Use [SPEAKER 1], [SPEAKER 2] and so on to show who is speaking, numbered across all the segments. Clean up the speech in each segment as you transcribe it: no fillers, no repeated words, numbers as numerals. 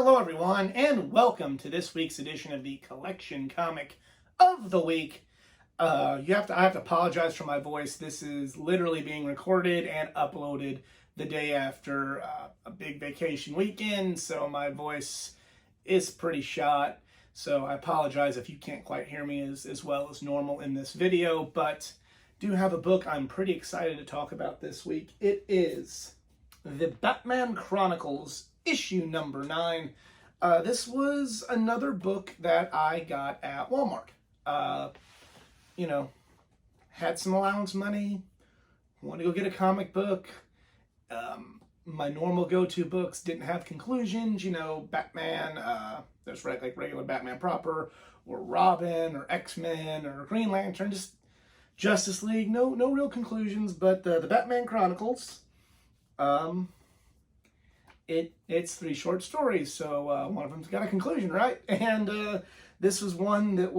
[SPEAKER 1] Hello everyone, and welcome to this week's edition of the Collection Comic of the Week. I have to apologize for my voice. This is literally being recorded and uploaded the day after a big vacation weekend, so my voice is pretty shot. So I apologize if you can't quite hear me as well as normal in this video, but do have a book I'm pretty excited to talk about this week. It is the Batman Chronicles, issue number 9. This was another book that I got at Walmart. Had some allowance money, wanted to go get a comic book. My normal go-to books didn't have conclusions. Batman, there's regular Batman proper, or Robin, or X-Men, or Green Lantern, just Justice League. No real conclusions, but the Batman Chronicles, it's 3 short stories, so one of them's got a conclusion, right? And this was one that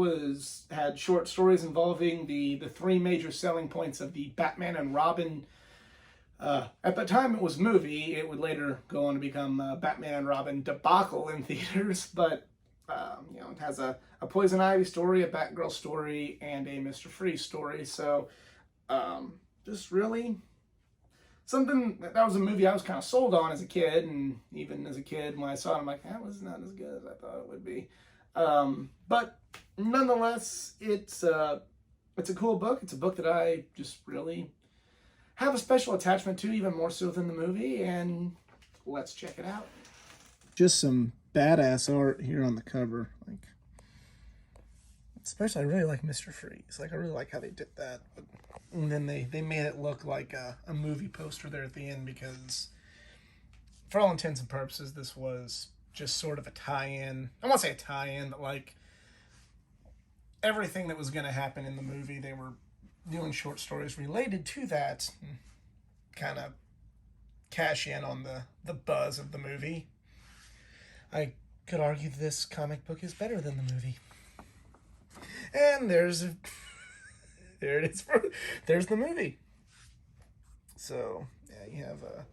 [SPEAKER 1] had short stories involving the 3 major selling points of the Batman and Robin. At the time it was movie. It would later go on to become Batman and Robin debacle in theaters, but it has a Poison Ivy story, a Batgirl story, and a Mr. Freeze story. So just really something that was a movie I was kind of sold on as a kid, and even as a kid when I saw it, I'm like, that was not as good as I thought it would be. But nonetheless, it's a cool book. It's a book that I just really have a special attachment to, even more so than the movie, and let's check it out. Just some badass art here on the cover. Especially, I really like Mr. Freeze. I really like how they did that. And then they made it look like a movie poster there at the end, because for all intents and purposes, this was just sort of a tie-in. I won't say a tie-in, but everything that was going to happen in the movie, they were doing short stories related to that, kind of cash in on the buzz of the movie. I could argue this comic book is better than the movie. And there it is. There's the movie. So, yeah, you have a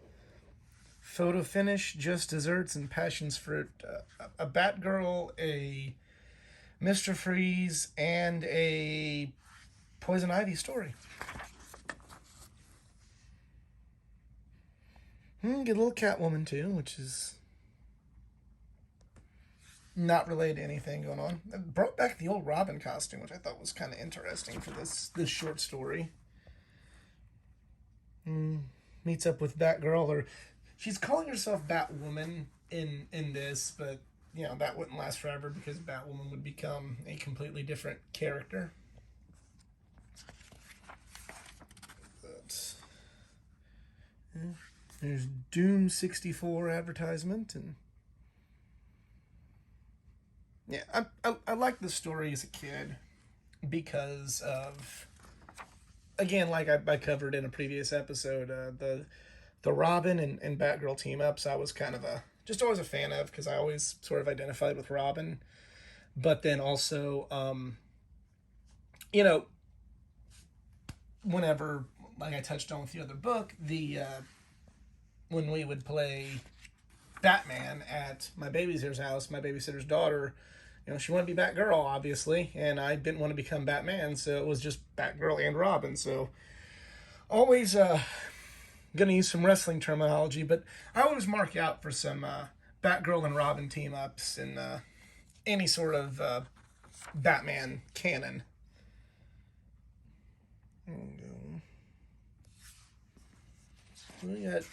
[SPEAKER 1] photo finish, just desserts, and passions fruit. A Batgirl, a Mr. Freeze, and a Poison Ivy story. Get a little Catwoman too, which is not related to anything going on. It brought back the old Robin costume, which I thought was kind of interesting for this short story. Meets up with Batgirl, or she's calling herself Batwoman in this, but that wouldn't last forever, because Batwoman would become a completely different character. But there's Doom 64 advertisement, and yeah, I liked the story as a kid because of, again, like I covered in a previous episode, the Robin and Batgirl team-ups I was kind of just always a fan of, because I always sort of identified with Robin. But then also, whenever, like I touched on with the other book, when we would play Batman at my babysitter's house, my babysitter's daughter, she wanted to be Batgirl, obviously, and I didn't want to become Batman, so it was just Batgirl and Robin. So always gonna use some wrestling terminology, but I always mark out for some Batgirl and Robin team-ups in any sort of Batman canon. We got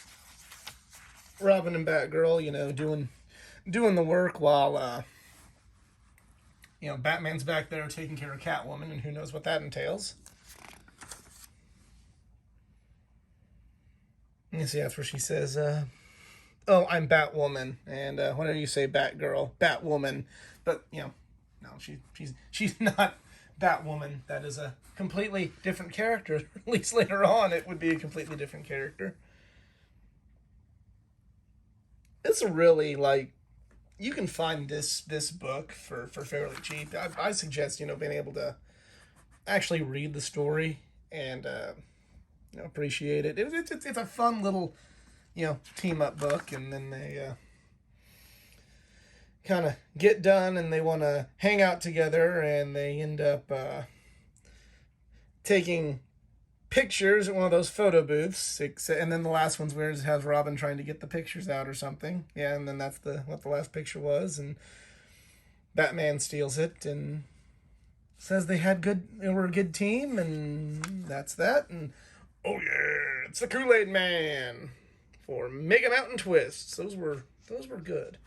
[SPEAKER 1] Robin and Batgirl, doing the work while Batman's back there taking care of Catwoman, and who knows what that entails. You see, that's where she says, "Oh, I'm Batwoman," and whenever you say Batgirl, Batwoman, but no, she's not Batwoman. That is a completely different character. At least later on, it would be a completely different character. It's really, you can find this book for fairly cheap. I suggest, being able to actually read the story and appreciate it. It's a fun little, team up book, and then they kind of get done and they want to hang out together, and they end up taking pictures at one of those photo booths, and then the last one's where it has Robin trying to get the pictures out or something. Yeah, and then that's what the last picture was, and Batman steals it and says they were a good team, and that's that. And oh yeah, it's the Kool-Aid Man for Mega Mountain Twists. Those were good.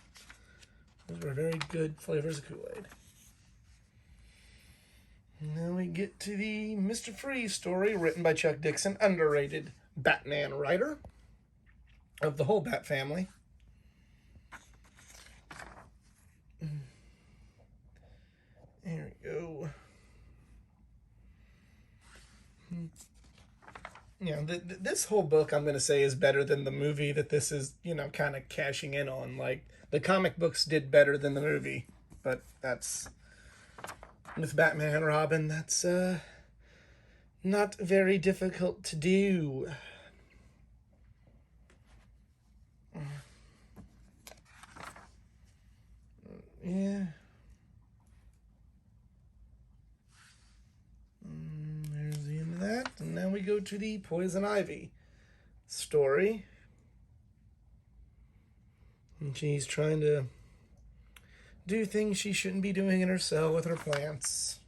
[SPEAKER 1] Those were very good flavors of Kool-Aid. Now we get to the Mr. Freeze story, written by Chuck Dixon, underrated Batman writer of the whole Bat family. There we go. Yeah, this whole book, I'm going to say, is better than the movie that this is, kind of cashing in on. Like, the comic books did better than the movie, but that's... with Batman and Robin, that's not very difficult to do. Yeah. There's the end of that. And now we go to the Poison Ivy story. And she's trying to do things she shouldn't be doing in her cell with her plants.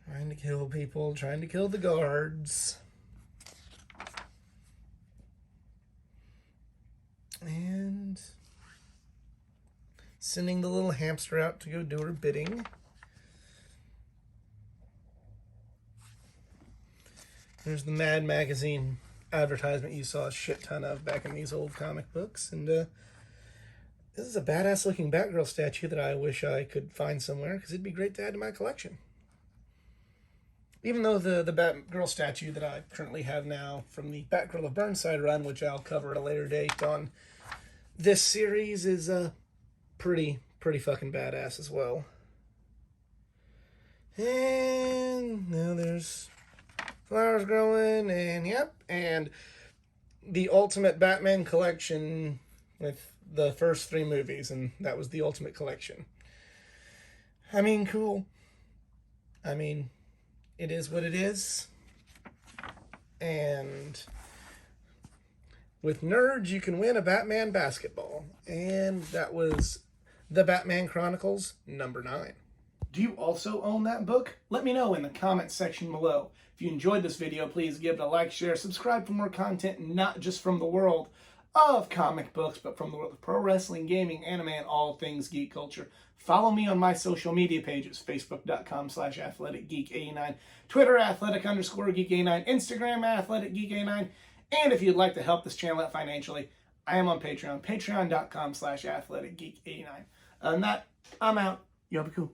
[SPEAKER 1] Trying to kill people, trying to kill the guards. And sending the little hamster out to go do her bidding. There's the Mad Magazine advertisement you saw a shit ton of back in these old comic books. And this is a badass looking Batgirl statue that I wish I could find somewhere, because it'd be great to add to my collection. Even though the Batgirl statue that I currently have now from the Batgirl of Burnside run, which I'll cover at a later date on this series, is pretty fucking badass as well. And now there's flowers growing, and yep, and the Ultimate Batman collection with the first 3 movies, and that was the Ultimate Collection. I mean, cool. I mean, it is what it is. And with nerds, you can win a Batman basketball. And that was the Batman Chronicles #9. Do you also own that book? Let me know in the comments section below. If you enjoyed this video, please give it a like, share, subscribe for more content, not just from the world of comic books, but from the world of pro wrestling, gaming, anime, and all things geek culture. Follow me on my social media pages, facebook.com/athleticgeek89, Twitter @athletic_geek89, Instagram @athleticgeek89, and if you'd like to help this channel out financially, I am on Patreon, patreon.com/athleticgeek89. And that, I'm out. Y'all be cool.